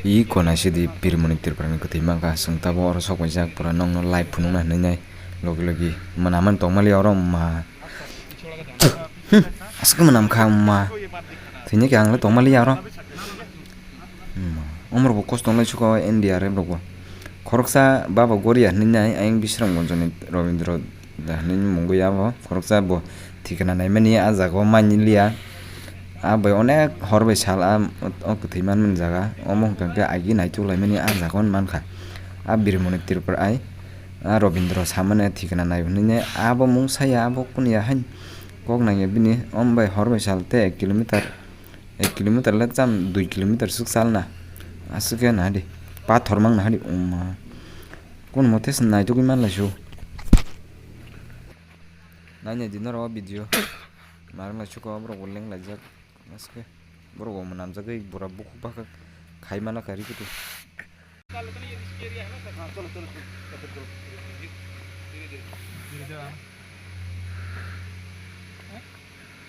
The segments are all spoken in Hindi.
I kona sidi birmoni tirprani kutima ka sungta bo oro sok jak pura nong no live phunu na nai logi logi manaman tongmali oro ma aska manam kha ma thini ka angla tongmali oro omor bo kosto lai chuko india re bro khoroksa baba goria nai aing bisram gonjoni robindro da nin mungu ya bo khoroksa bo thikana nai mani a jago manliya बै अनेक हरबै साल थैमान मन जागा अमों के आगे नाइटू लाइमनि आ जागन मानखा आ बिरमनि तिरपर आई आ रविंद्र सामने ठिकाना नायबनि आबो मुंसाया आबो कुनिया हाइन कक नाय बिनि अमबै हरबै साल ते 1 किलोमीटर ले जाम 2 किलोमीटर सुक साल ना आसुके ना दे पाथर मांग ना दे कोन मतेस नाइटू कि मान लासु नायने दिनर भिडियो मारना सुको ब्रो गोलें लाजक Maske, bro go menam jaga bora buku baka khai mana kari gitu.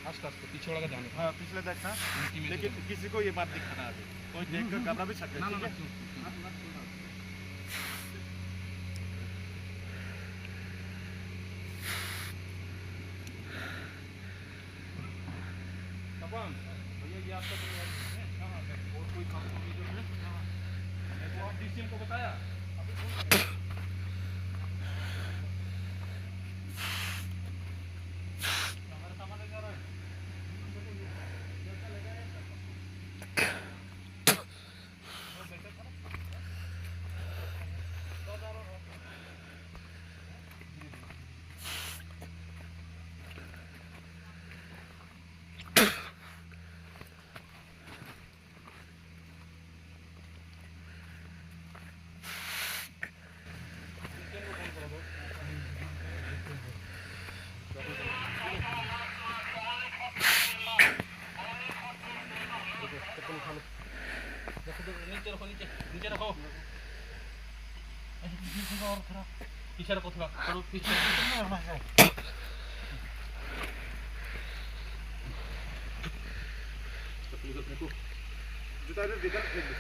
आसपास पीछे वाला का ध्यान हाँ पिछले देखना लेकिन किसी को ये बात दिखाना है कोई देखकर घबरा भी सकता है ठीक है ये आपका और कोई काम है वो आप डीसीएम को बताया हमारा सामान ले जा रहा है नीचे रखो पीछे रखो थोड़ा पीछे जूता इधर फेंक दो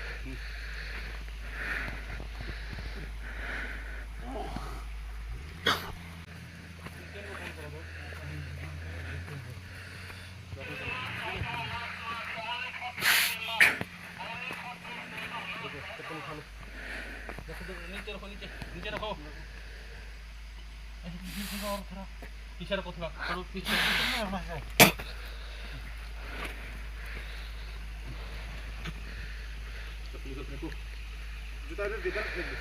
नीचे रखो पीछे रखो थोड़ा पीछे जूता इधर फेंक दो